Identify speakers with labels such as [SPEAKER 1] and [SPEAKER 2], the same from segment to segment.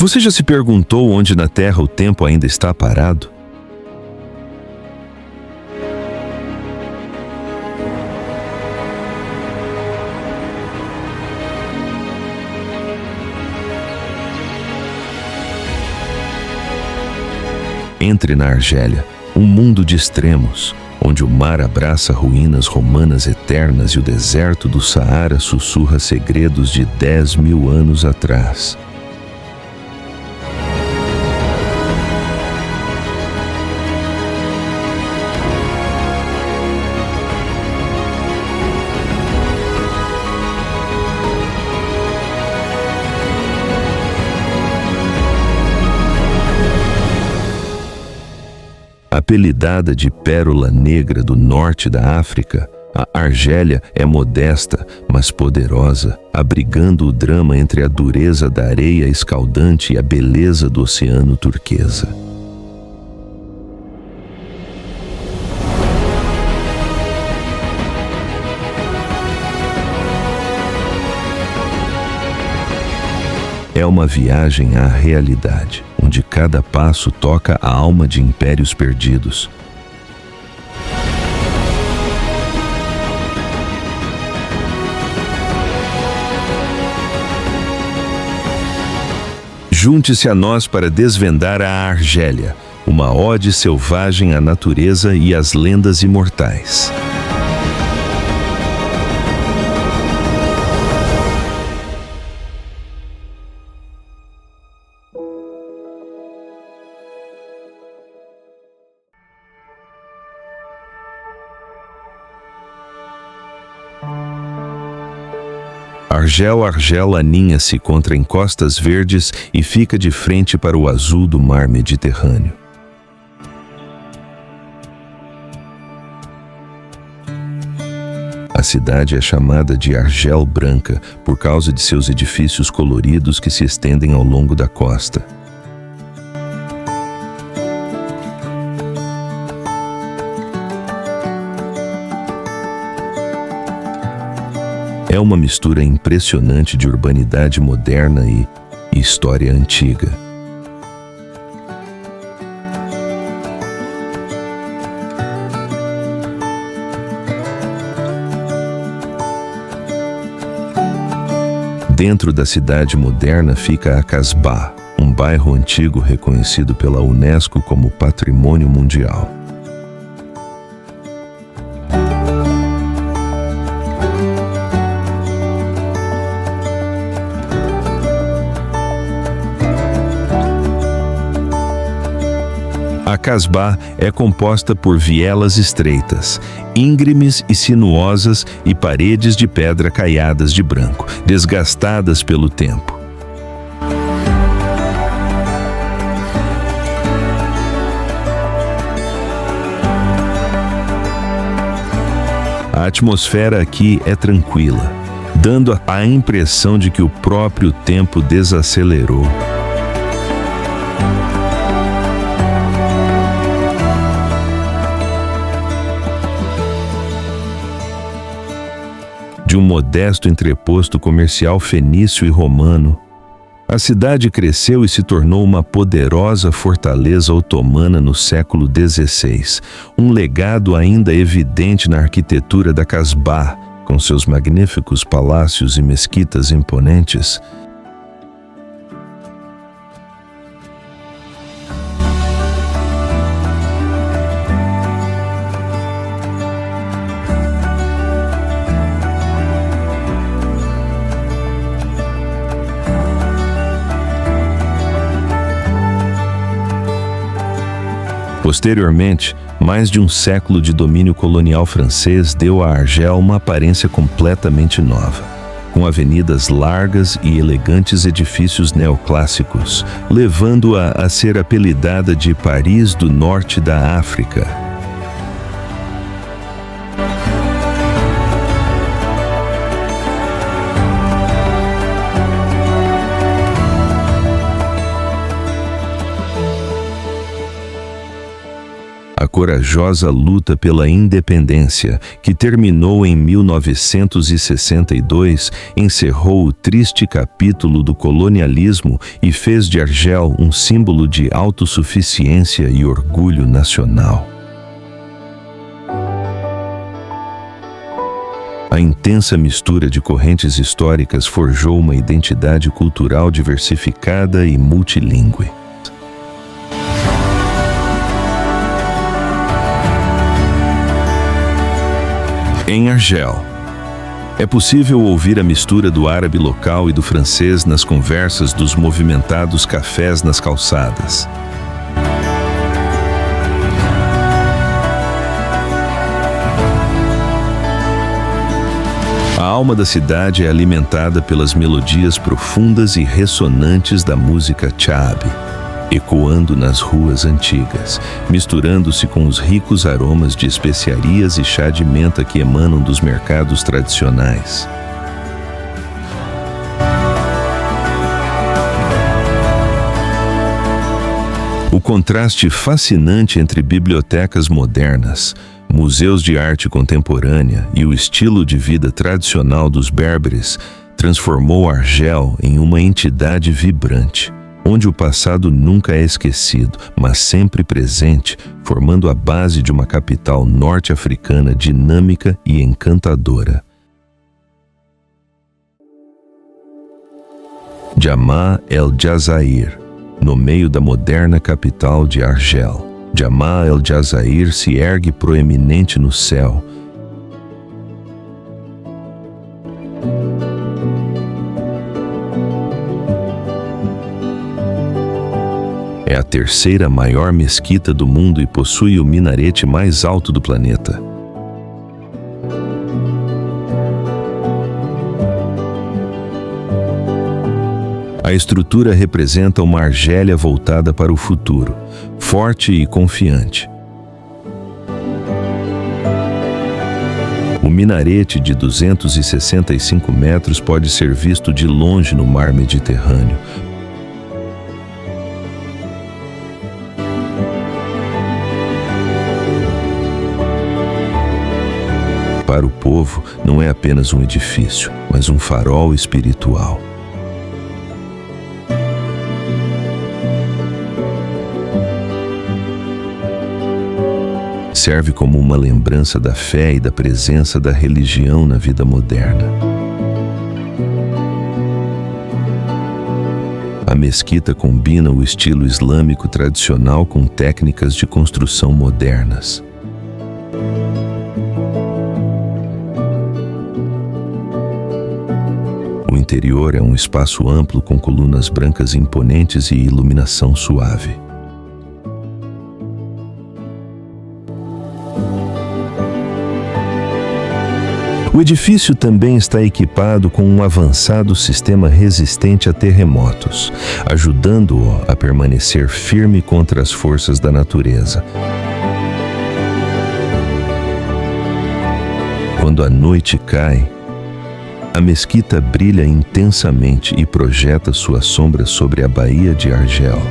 [SPEAKER 1] Você já se perguntou onde na Terra o tempo ainda está parado? Entre na Argélia, um mundo de extremos, onde o mar abraça ruínas romanas eternas e o deserto do Saara sussurra segredos de 10.000 anos atrás. Apelidada de Pérola Negra do norte da África, a Argélia é modesta, mas poderosa, abrigando o drama entre a dureza da areia escaldante e a beleza do oceano turquesa. É uma viagem à realidade, onde cada passo toca a alma de impérios perdidos. Junte-se a nós para desvendar a Argélia, uma ode selvagem à natureza e às lendas imortais. Argel aninha-se contra encostas verdes e fica de frente para o azul do mar Mediterrâneo. A cidade é chamada de Argel Branca por causa de seus edifícios coloridos que se estendem ao longo da costa. É uma mistura impressionante de urbanidade moderna e história antiga. Dentro da cidade moderna fica a Casbah, um bairro antigo reconhecido pela Unesco como Patrimônio Mundial. A Casbah é composta por vielas estreitas, íngremes e sinuosas e paredes de pedra caiadas de branco, desgastadas pelo tempo. A atmosfera aqui é tranquila, dando a impressão de que o próprio tempo desacelerou. De um modesto entreposto comercial fenício e romano, a cidade cresceu e se tornou uma poderosa fortaleza otomana no século XVI, um legado ainda evidente na arquitetura da Casbah, com seus magníficos palácios e mesquitas imponentes. Posteriormente, mais de um século de domínio colonial francês deu a Argel uma aparência completamente nova, com avenidas largas e elegantes edifícios neoclássicos, levando-a a ser apelidada de Paris do Norte da África. A corajosa luta pela independência, que terminou em 1962, encerrou o triste capítulo do colonialismo e fez de Argel um símbolo de autossuficiência e orgulho nacional. A intensa mistura de correntes históricas forjou uma identidade cultural diversificada e multilingüe. Em Argel, é possível ouvir a mistura do árabe local e do francês nas conversas dos movimentados cafés nas calçadas. A alma da cidade é alimentada pelas melodias profundas e ressonantes da música Chaabi, ecoando nas ruas antigas, misturando-se com os ricos aromas de especiarias e chá de menta que emanam dos mercados tradicionais. O contraste fascinante entre bibliotecas modernas, museus de arte contemporânea e o estilo de vida tradicional dos berberes transformou Argel em uma entidade vibrante, onde o passado nunca é esquecido, mas sempre presente, formando a base de uma capital norte-africana dinâmica e encantadora. Jamaa El Jazair, no meio da moderna capital de Argel. Jamaa El Jazair se ergue proeminente no céu. É a terceira maior mesquita do mundo e possui o minarete mais alto do planeta. A estrutura representa uma Argélia voltada para o futuro, forte e confiante. O minarete de 265 metros pode ser visto de longe no mar Mediterrâneo. Para o povo, não é apenas um edifício, mas um farol espiritual. Serve como uma lembrança da fé e da presença da religião na vida moderna. A mesquita combina o estilo islâmico tradicional com técnicas de construção modernas. O interior é um espaço amplo com colunas brancas imponentes e iluminação suave. O edifício também está equipado com um avançado sistema resistente a terremotos, ajudando-o a permanecer firme contra as forças da natureza. Quando a noite cai, a mesquita brilha intensamente e projeta sua sombra sobre a Baía de Argel.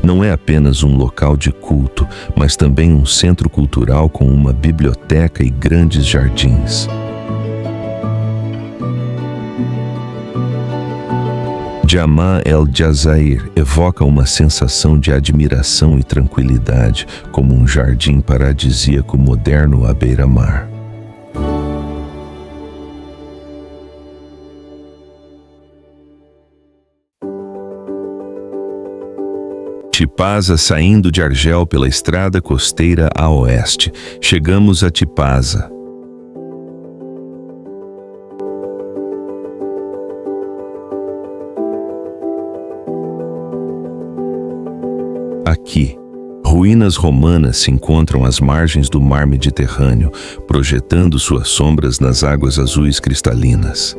[SPEAKER 1] Não é apenas um local de culto, mas também um centro cultural com uma biblioteca e grandes jardins. Jamaa El Jazair evoca uma sensação de admiração e tranquilidade, como um jardim paradisíaco moderno à beira-mar. Tipaza, saindo de Argel pela estrada costeira a oeste. Chegamos a Tipaza. Aqui, ruínas romanas se encontram às margens do mar Mediterrâneo, projetando suas sombras nas águas azuis cristalinas.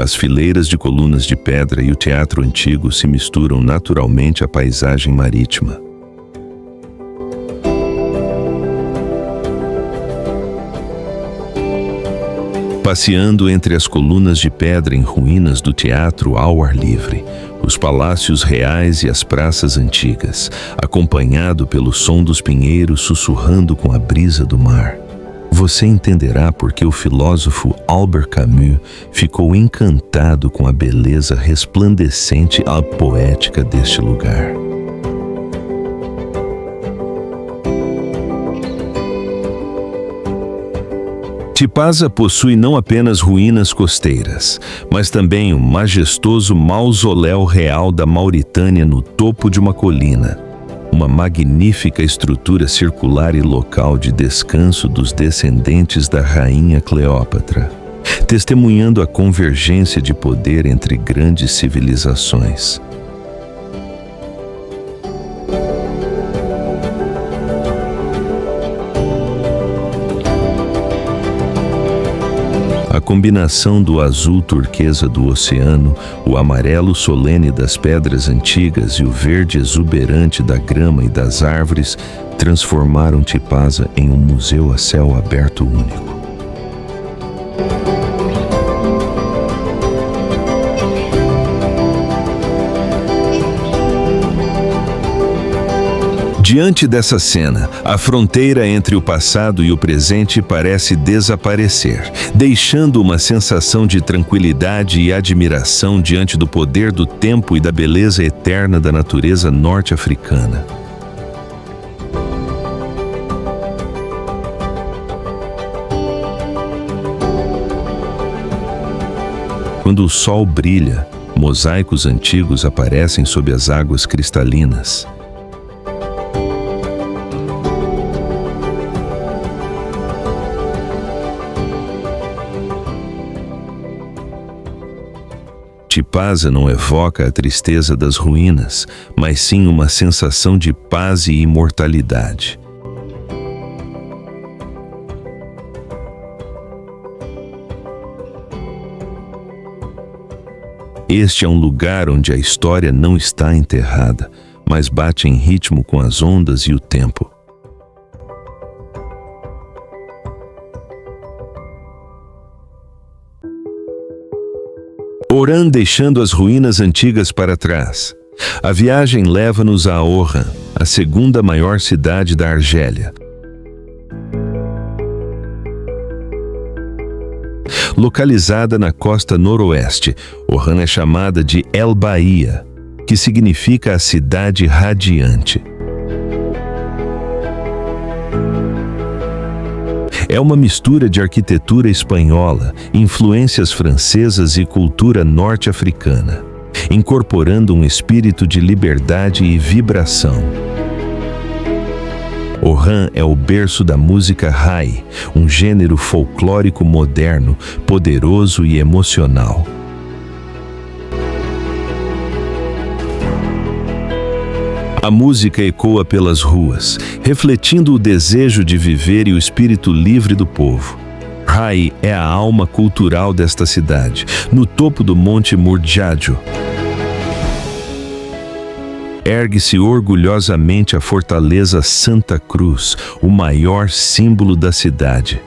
[SPEAKER 1] As fileiras de colunas de pedra e o teatro antigo se misturam naturalmente à paisagem marítima. passeando entre as colunas de pedra em ruínas do teatro ao ar livre, os palácios reais e as praças antigas, acompanhado pelo som dos pinheiros sussurrando com a brisa do mar. Você entenderá por que o filósofo Albert Camus ficou encantado com a beleza resplandecente e poética deste lugar. Tipaza possui não apenas ruínas costeiras, mas também um majestoso mausoléu real da Mauritânia no topo de uma colina, uma magnífica estrutura circular e local de descanso dos descendentes da rainha Cleópatra, testemunhando a convergência de poder entre grandes civilizações. A combinação do azul turquesa do oceano, o amarelo solene das pedras antigas e o verde exuberante da grama e das árvores transformaram Tipaza em um museu a céu aberto único. Diante dessa cena, a fronteira entre o passado e o presente parece desaparecer, deixando uma sensação de tranquilidade e admiração diante do poder do tempo e da beleza eterna da natureza norte-africana. Quando o sol brilha, mosaicos antigos aparecem sob as águas cristalinas. Tipaza não evoca a tristeza das ruínas, mas sim uma sensação de paz e imortalidade. Este é um lugar onde a história não está enterrada, mas bate em ritmo com as ondas e o tempo. Oran deixando as ruínas antigas para trás. A viagem leva-nos a Oran, a segunda maior cidade da Argélia. Localizada na costa noroeste, Oran é chamada de El Bahia, que significa a cidade radiante. É uma mistura de arquitetura espanhola, influências francesas e cultura norte-africana, incorporando um espírito de liberdade e vibração. Oran é o berço da música Rai, um gênero folclórico moderno, poderoso e emocional. A música ecoa pelas ruas, refletindo o desejo de viver e o espírito livre do povo. Rai é a alma cultural desta cidade, no topo do Monte Murdjadjo. Ergue-se orgulhosamente a fortaleza Santa Cruz, o maior símbolo da cidade.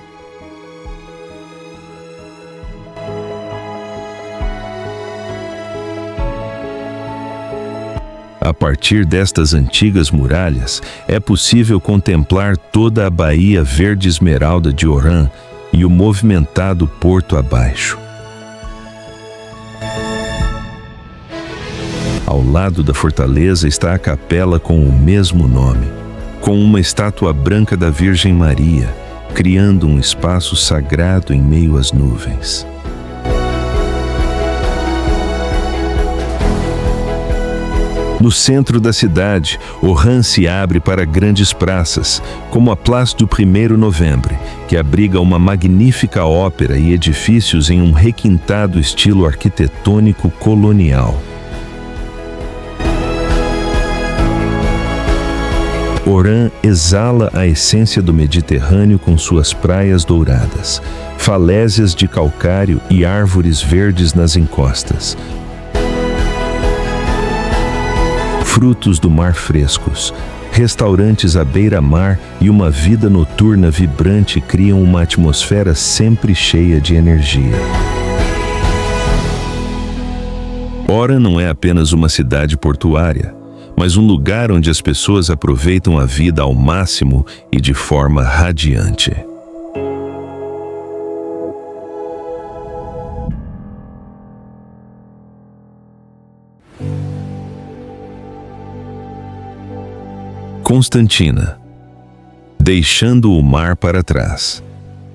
[SPEAKER 1] A partir destas antigas muralhas, é possível contemplar toda a Baía Verde Esmeralda de Oran e o movimentado porto abaixo. Ao lado da fortaleza está a capela com o mesmo nome, com uma estátua branca da Virgem Maria, criando um espaço sagrado em meio às nuvens. No centro da cidade, Oran se abre para grandes praças, como a Place du 1º Novembre, que abriga uma magnífica ópera e edifícios em um requintado estilo arquitetônico colonial. Oran exala a essência do Mediterrâneo com suas praias douradas, falésias de calcário e árvores verdes nas encostas. Frutos do mar frescos, restaurantes à beira-mar e uma vida noturna vibrante criam uma atmosfera sempre cheia de energia. Ora não é apenas uma cidade portuária, mas um lugar onde as pessoas aproveitam a vida ao máximo e de forma radiante. Constantina. Deixando o mar para trás.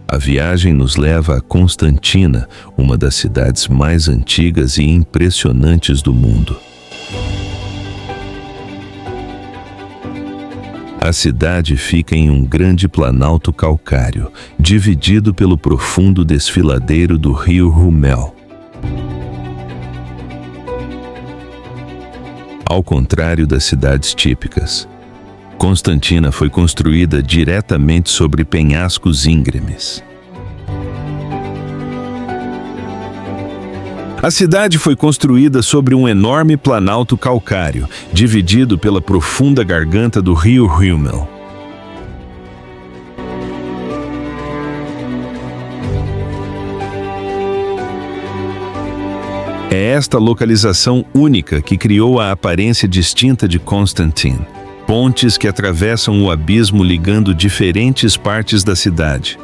[SPEAKER 1] A viagem nos leva a Constantina, uma das cidades mais antigas e impressionantes do mundo. A cidade fica em um grande planalto calcário, dividido pelo profundo desfiladeiro do rio Rumel. Ao contrário das cidades típicas, Constantina foi construída diretamente sobre penhascos íngremes. A cidade foi construída sobre um enorme planalto calcário, dividido pela profunda garganta do rio Rumel. É esta localização única que criou a aparência distinta de Constantine. Pontes que atravessam o abismo ligando diferentes partes da cidade.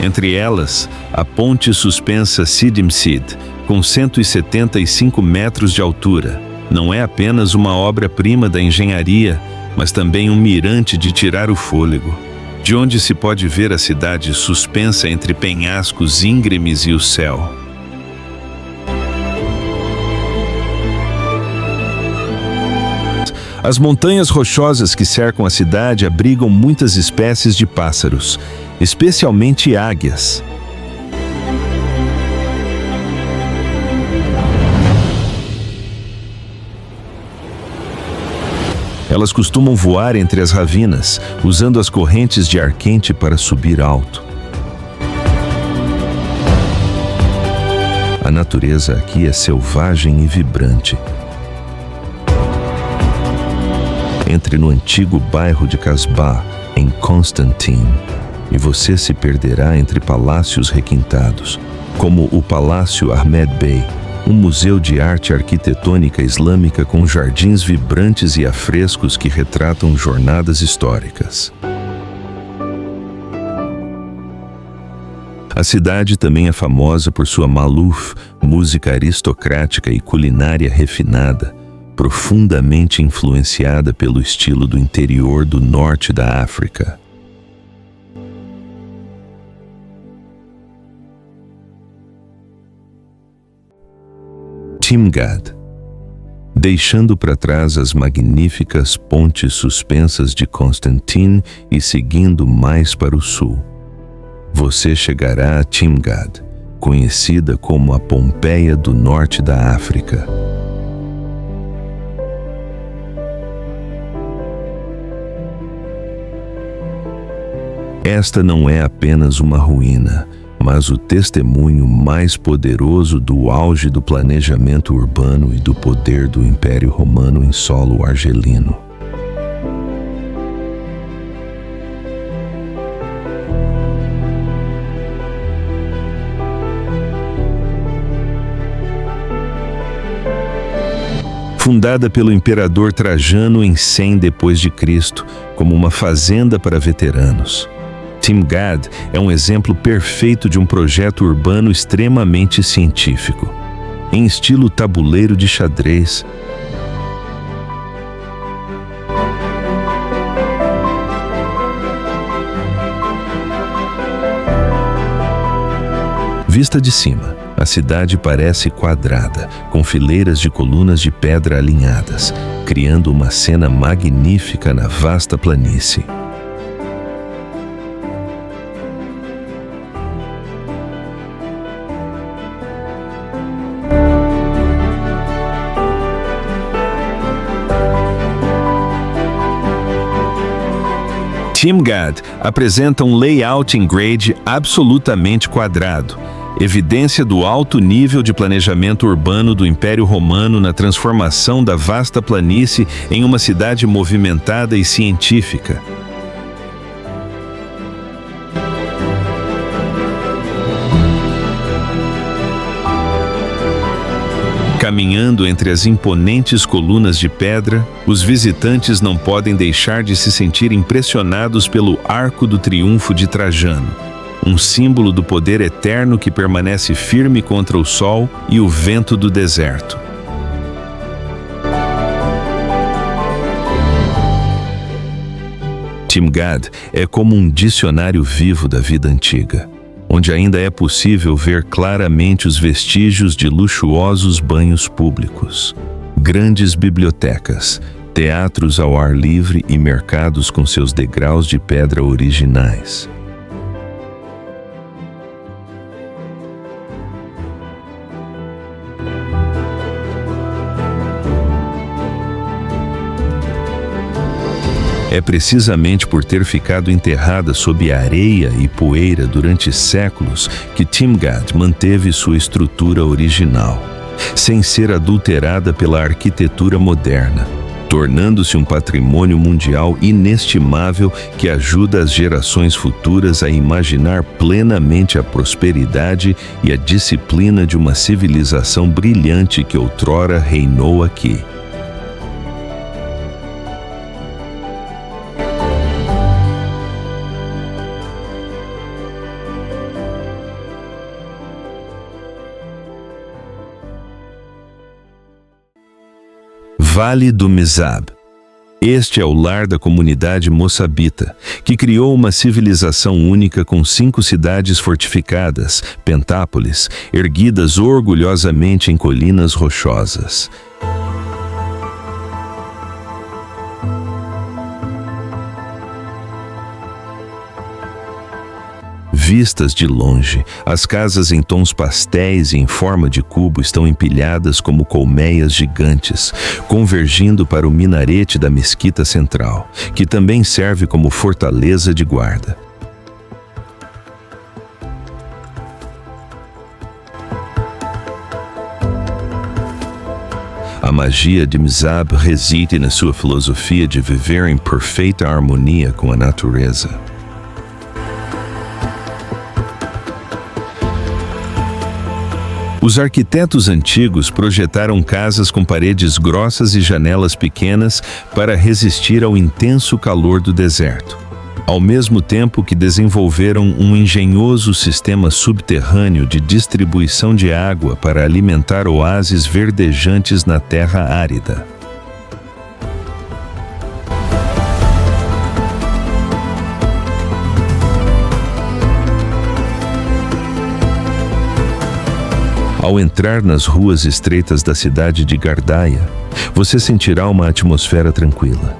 [SPEAKER 1] Entre elas, a ponte suspensa Sidimsid, com 175 metros de altura, não é apenas uma obra-prima da engenharia, mas também um mirante de tirar o fôlego, de onde se pode ver a cidade suspensa entre penhascos íngremes e o céu. As montanhas rochosas que cercam a cidade abrigam muitas espécies de pássaros, especialmente águias. Elas costumam voar entre as ravinas, usando as correntes de ar quente para subir alto. A natureza aqui é selvagem e vibrante. Entre no antigo bairro de Casbah, em Constantine, e você se perderá entre palácios requintados, como o Palácio Ahmed Bey, um museu de arte arquitetônica islâmica com jardins vibrantes e afrescos que retratam jornadas históricas. A cidade também é famosa por sua maluf, música aristocrática e culinária refinada, profundamente influenciada pelo estilo do interior do norte da África. Timgad. Deixando para trás as magníficas pontes suspensas de Constantine e seguindo mais para o sul, você chegará a Timgad, conhecida como a Pompeia do norte da África. Esta não é apenas uma ruína, mas o testemunho mais poderoso do auge do planejamento urbano e do poder do Império Romano em solo argelino. Fundada pelo imperador Trajano em 100 d.C., como uma fazenda para veteranos, Timgad é um exemplo perfeito de um projeto urbano extremamente científico, em estilo tabuleiro de xadrez. Vista de cima, a cidade parece quadrada, com fileiras de colunas de pedra alinhadas, criando uma cena magnífica na vasta planície. Timgad apresenta um layout em grade absolutamente quadrado, evidência do alto nível de planejamento urbano do Império Romano na transformação da vasta planície em uma cidade movimentada e científica. Caminhando entre as imponentes colunas de pedra, os visitantes não podem deixar de se sentir impressionados pelo Arco do Triunfo de Trajano, um símbolo do poder eterno que permanece firme contra o sol e o vento do deserto. Timgad é como um dicionário vivo da vida antiga, onde ainda é possível ver claramente os vestígios de luxuosos banhos públicos, grandes bibliotecas, teatros ao ar livre e mercados com seus degraus de pedra originais. É precisamente por ter ficado enterrada sob areia e poeira durante séculos que Timgad manteve sua estrutura original, sem ser adulterada pela arquitetura moderna, tornando-se um patrimônio mundial inestimável que ajuda as gerações futuras a imaginar plenamente a prosperidade e a disciplina de uma civilização brilhante que outrora reinou aqui. Vale do Mizab. Este é o lar da comunidade moçabita, que criou uma civilização única com 5 cidades fortificadas, pentápolis, erguidas orgulhosamente em colinas rochosas. Vistas de longe, as casas em tons pastéis e em forma de cubo estão empilhadas como colmeias gigantes, convergindo para o minarete da mesquita central, que também serve como fortaleza de guarda. A magia de Mizab reside na sua filosofia de viver em perfeita harmonia com a natureza. Os arquitetos antigos projetaram casas com paredes grossas e janelas pequenas para resistir ao intenso calor do deserto, ao mesmo tempo que desenvolveram um engenhoso sistema subterrâneo de distribuição de água para alimentar oásis verdejantes na terra árida. Ao entrar nas ruas estreitas da cidade de Gardaia, você sentirá uma atmosfera tranquila,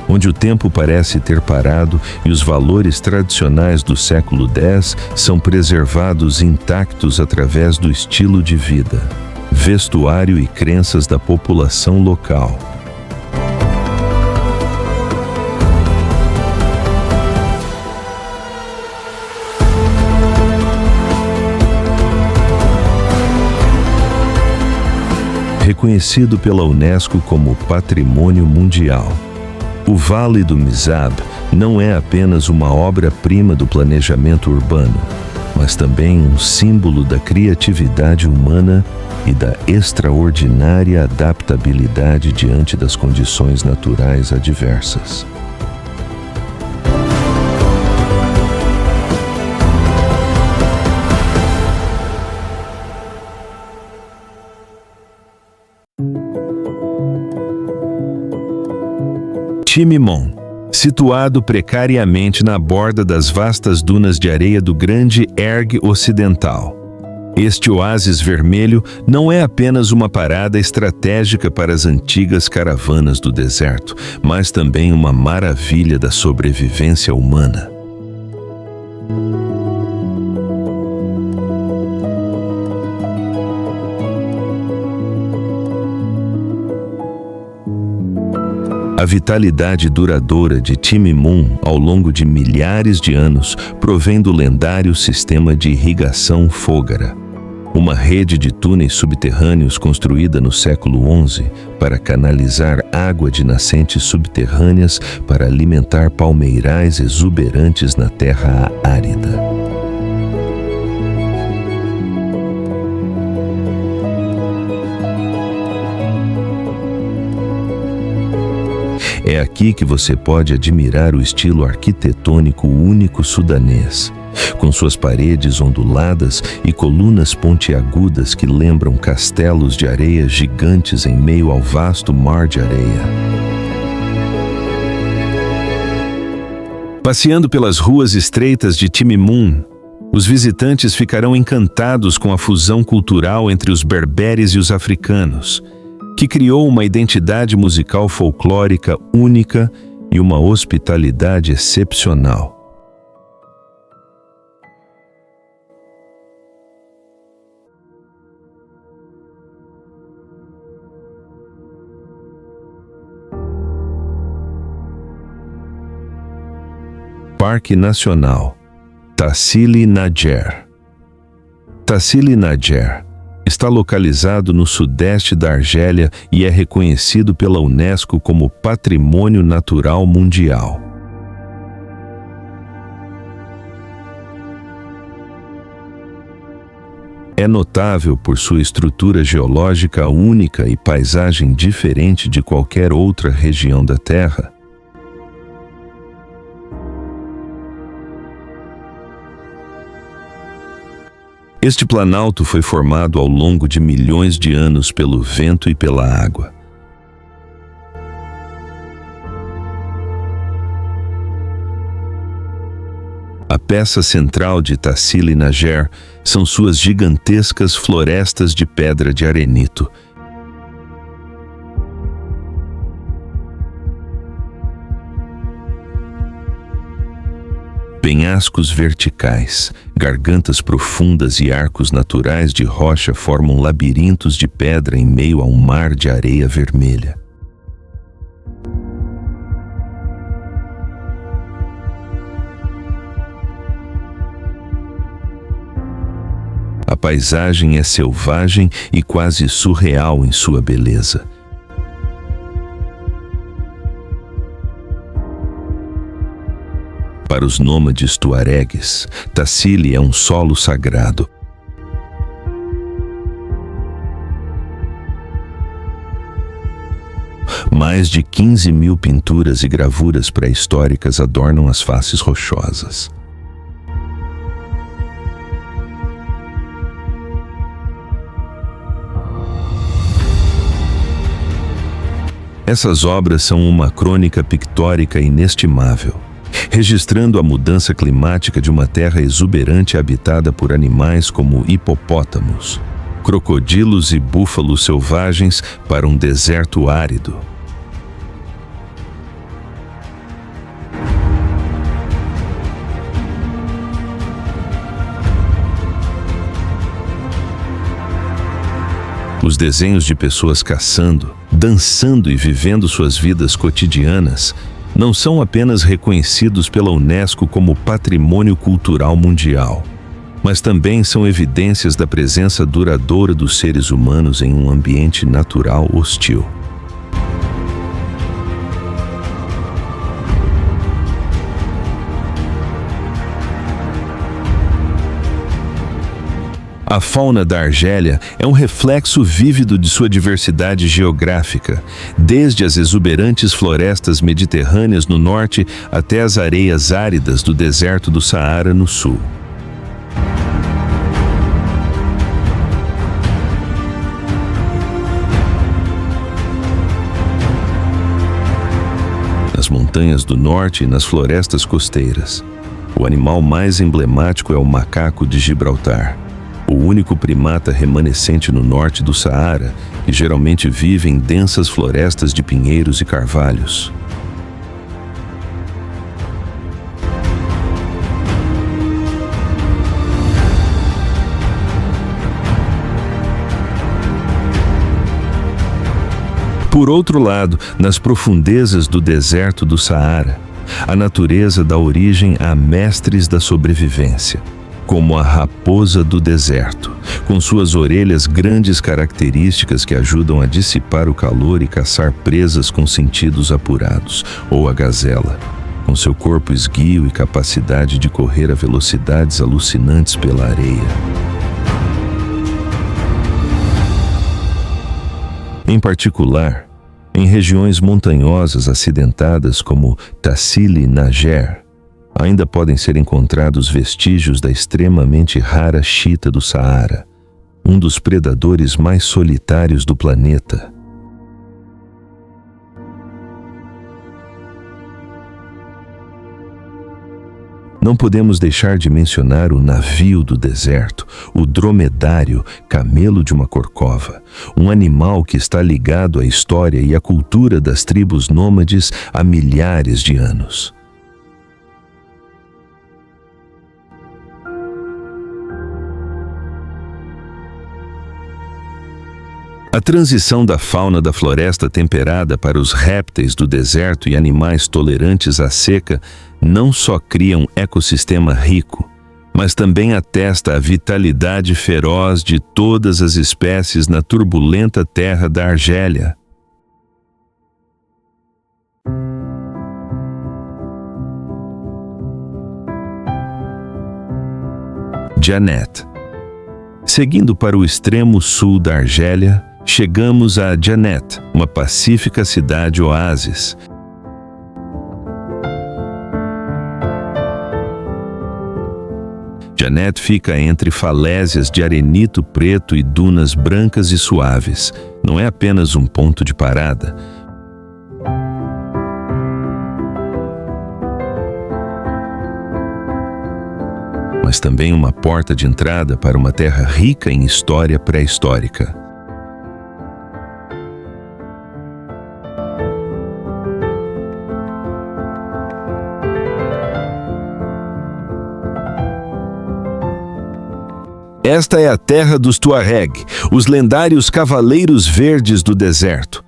[SPEAKER 1] onde o tempo parece ter parado e os valores tradicionais do século X são preservados intactos através do estilo de vida, vestuário e crenças da população local. Reconhecido pela Unesco como Patrimônio Mundial, o Vale do Mizab não é apenas uma obra-prima do planejamento urbano, mas também um símbolo da criatividade humana e da extraordinária adaptabilidade diante das condições naturais adversas. Timimon, situado precariamente na borda das vastas dunas de areia do Grande Erg Ocidental. Este oásis vermelho não é apenas uma parada estratégica para as antigas caravanas do deserto, mas também uma maravilha da sobrevivência humana. A vitalidade duradoura de Timimum ao longo de milhares de anos provém do lendário sistema de irrigação Foggara, uma rede de túneis subterrâneos construída no século XI para canalizar água de nascentes subterrâneas para alimentar palmeirais exuberantes na terra árida. É aqui que você pode admirar o estilo arquitetônico único sudanês, com suas paredes onduladas e colunas pontiagudas que lembram castelos de areia gigantes em meio ao vasto mar de areia. Passeando pelas ruas estreitas de Timimum, os visitantes ficarão encantados com a fusão cultural entre os berberes e os africanos, que criou uma identidade musical folclórica única e uma hospitalidade excepcional. Parque Nacional Tassili Najer. Tassili Najer está localizado no sudeste da Argélia e é reconhecido pela Unesco como Patrimônio Natural Mundial. É notável por sua estrutura geológica única e paisagem diferente de qualquer outra região da Terra. Este planalto foi formado ao longo de milhões de anos pelo vento e pela água. A peça central de Tassili Najer são suas gigantescas florestas de pedra de arenito. Penhascos verticais, gargantas profundas e arcos naturais de rocha formam labirintos de pedra em meio a um mar de areia vermelha. A paisagem é selvagem e quase surreal em sua beleza. Para os nômades tuaregues, Tassili é um solo sagrado. Mais de 15.000 pinturas e gravuras pré-históricas adornam as faces rochosas. Essas obras são uma crônica pictórica inestimável, registrando a mudança climática de uma terra exuberante habitada por animais como hipopótamos, crocodilos e búfalos selvagens para um deserto árido. Os desenhos de pessoas caçando, dançando e vivendo suas vidas cotidianas não são apenas reconhecidos pela Unesco como Patrimônio Cultural Mundial, mas também são evidências da presença duradoura dos seres humanos em um ambiente natural hostil. A fauna da Argélia é um reflexo vívido de sua diversidade geográfica, desde as exuberantes florestas mediterrâneas no norte até as areias áridas do deserto do Saara no sul. Nas montanhas do norte e nas florestas costeiras, o animal mais emblemático é o macaco de Gibraltar, o único primata remanescente no norte do Saara, que geralmente vive em densas florestas de pinheiros e carvalhos. Por outro lado, nas profundezas do deserto do Saara, a natureza dá origem a mestres da sobrevivência, como a raposa do deserto, com suas orelhas grandes características que ajudam a dissipar o calor e caçar presas com sentidos apurados, ou a gazela, com seu corpo esguio e capacidade de correr a velocidades alucinantes pela areia. Em particular, em regiões montanhosas acidentadas como Tassili Nager, ainda podem ser encontrados vestígios da extremamente rara chita do Saara, um dos predadores mais solitários do planeta. Não podemos deixar de mencionar o navio do deserto, o dromedário, camelo de uma corcova, um animal que está ligado à história e à cultura das tribos nômades há milhares de anos. A transição da fauna da floresta temperada para os répteis do deserto e animais tolerantes à seca não só cria um ecossistema rico, mas também atesta a vitalidade feroz de todas as espécies na turbulenta terra da Argélia. Djanet. Seguindo para o extremo sul da Argélia, chegamos a Djanet, uma pacífica cidade-oásis. Djanet fica entre falésias de arenito preto e dunas brancas e suaves. Não é apenas um ponto de parada. Mas também uma porta de entrada para uma terra rica em história pré-histórica. Esta é a terra dos Tuareg, os lendários cavaleiros verdes do deserto.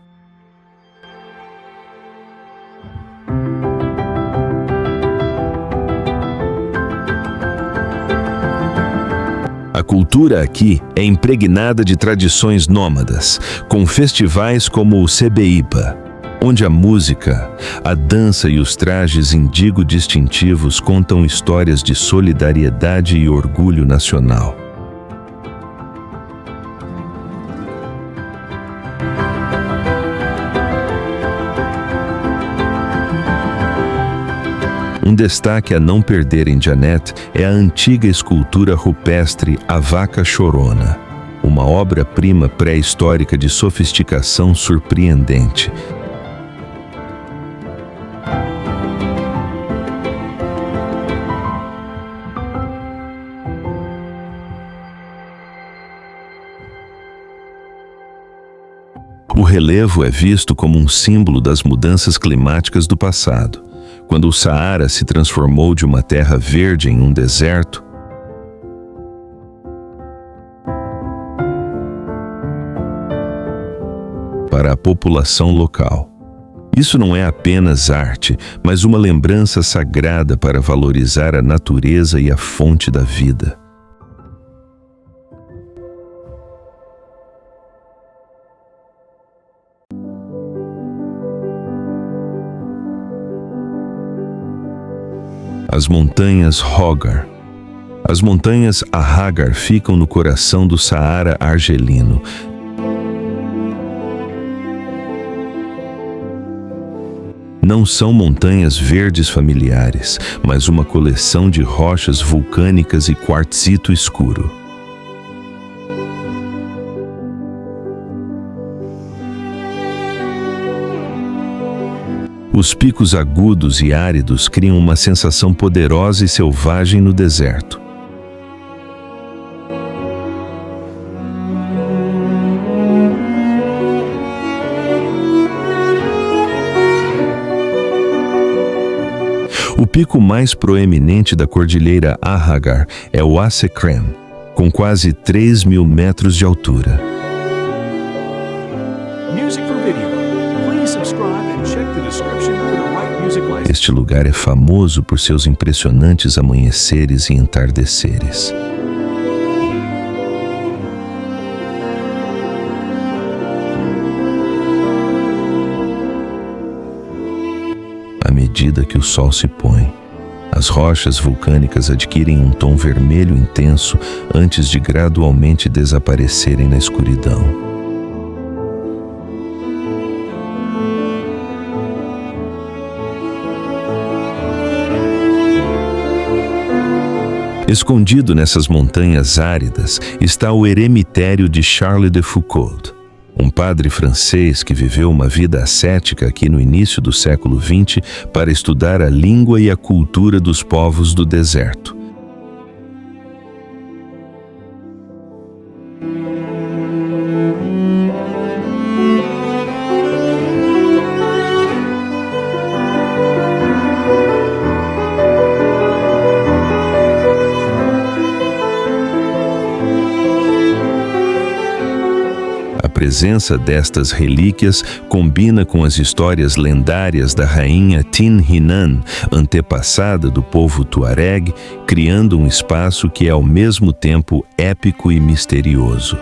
[SPEAKER 1] A cultura aqui é impregnada de tradições nômadas, com festivais como o Sebeiba, onde a música, a dança e os trajes indigo distintivos contam histórias de solidariedade e orgulho nacional. Um destaque a não perder em Djanet é a antiga escultura rupestre A Vaca Chorona, uma obra-prima pré-histórica de sofisticação surpreendente. O relevo é visto como um símbolo das mudanças climáticas do passado. Quando o Saara se transformou de uma terra verde em um deserto, para a população local. Isso não é apenas arte, mas uma lembrança sagrada para valorizar a natureza e a fonte da vida. As montanhas Hogar. As montanhas Ahaggar ficam no coração do Saara argelino. Não são montanhas verdes familiares, mas uma coleção de rochas vulcânicas e quartzito escuro. Os picos agudos e áridos criam uma sensação poderosa e selvagem no deserto. O pico mais proeminente da cordilheira Ahaggar é o Asekrem, com quase 3.000 metros de altura.
[SPEAKER 2] Music for video.
[SPEAKER 1] Este lugar é famoso por seus impressionantes amanheceres e entardeceres. À medida que o sol se põe, as rochas vulcânicas adquirem um tom vermelho intenso antes de gradualmente desaparecerem na escuridão. Escondido nessas montanhas áridas está o eremitério de Charles de Foucauld, um padre francês que viveu uma vida ascética aqui no início do século XX para estudar a língua e a cultura dos povos do deserto. A presença destas relíquias combina com as histórias lendárias da rainha Tin Hinan, antepassada do povo Tuareg, criando um espaço que é ao mesmo tempo épico e misterioso.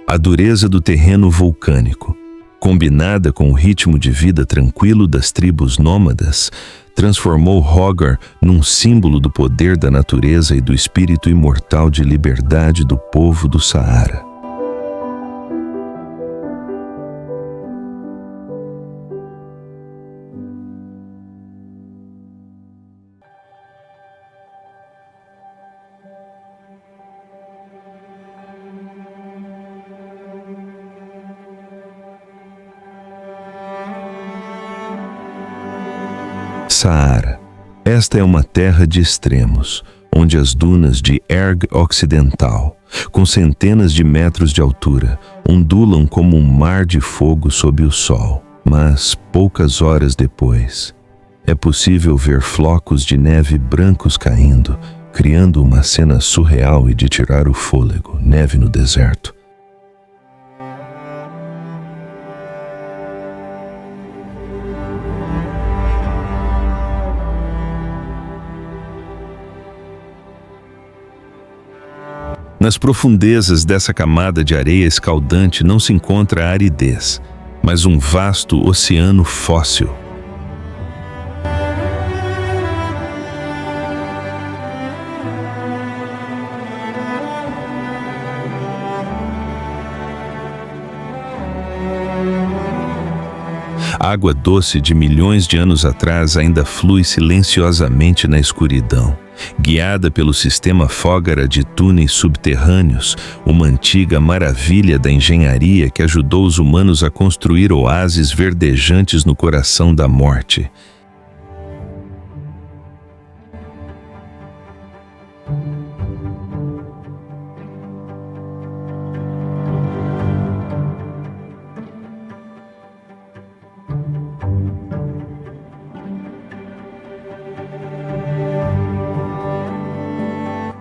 [SPEAKER 1] A dureza do terreno vulcânico, combinada com o ritmo de vida tranquilo das tribos nômadas, transformou Hogar num símbolo do poder da natureza e do espírito imortal de liberdade do povo do Saara. Saara. Esta é uma terra de extremos, onde as dunas de Erg Ocidental, com centenas de metros de altura, ondulam como um mar de fogo sob o sol. Mas, poucas horas depois, é possível ver flocos de neve brancos caindo, criando uma cena surreal e de tirar o fôlego, neve no deserto. Nas profundezas dessa camada de areia escaldante não se encontra a aridez, mas um vasto oceano fóssil. A água doce de milhões de anos atrás ainda flui silenciosamente na escuridão, guiada pelo sistema Foggara de túneis subterrâneos, uma antiga maravilha da engenharia que ajudou os humanos a construir oásis verdejantes no coração da morte.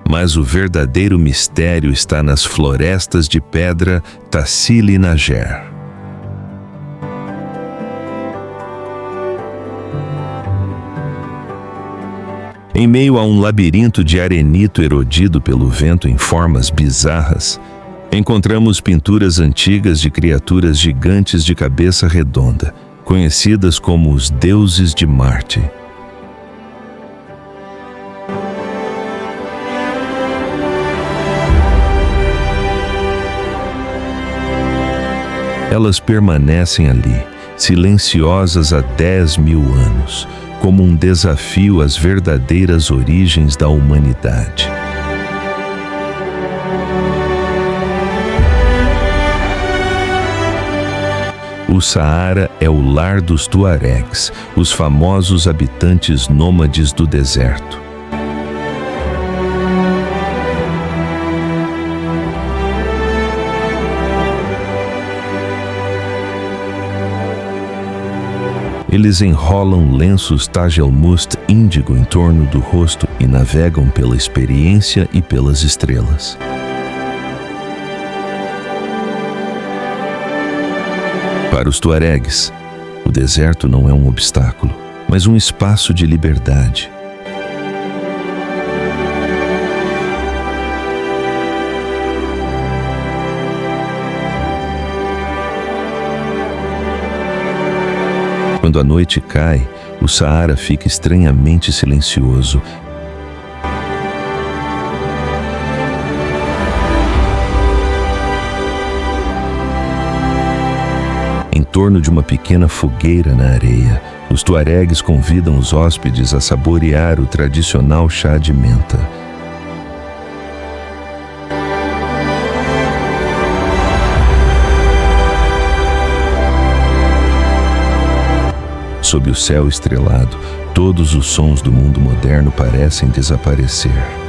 [SPEAKER 1] Mas o verdadeiro mistério está nas florestas de pedra Tassili Nager. Em meio a um labirinto de arenito erodido pelo vento em formas bizarras, encontramos pinturas antigas de criaturas gigantes de cabeça redonda, conhecidas como os deuses de Marte. Elas permanecem ali, silenciosas há 10.000 anos, como um desafio às verdadeiras origens da humanidade. O Saara é o lar dos Tuaregs, os famosos habitantes nômades do deserto. Eles enrolam lenços Tagelmust índigo em torno do rosto e navegam pela experiência e pelas estrelas. Para os tuaregues, o deserto não é um obstáculo, mas um espaço de liberdade. Quando a noite cai, o Saara fica estranhamente silencioso. Em torno de uma pequena fogueira na areia, os tuaregues convidam os hóspedes a saborear o tradicional chá de menta. Sob o céu estrelado, todos os sons do mundo moderno parecem desaparecer.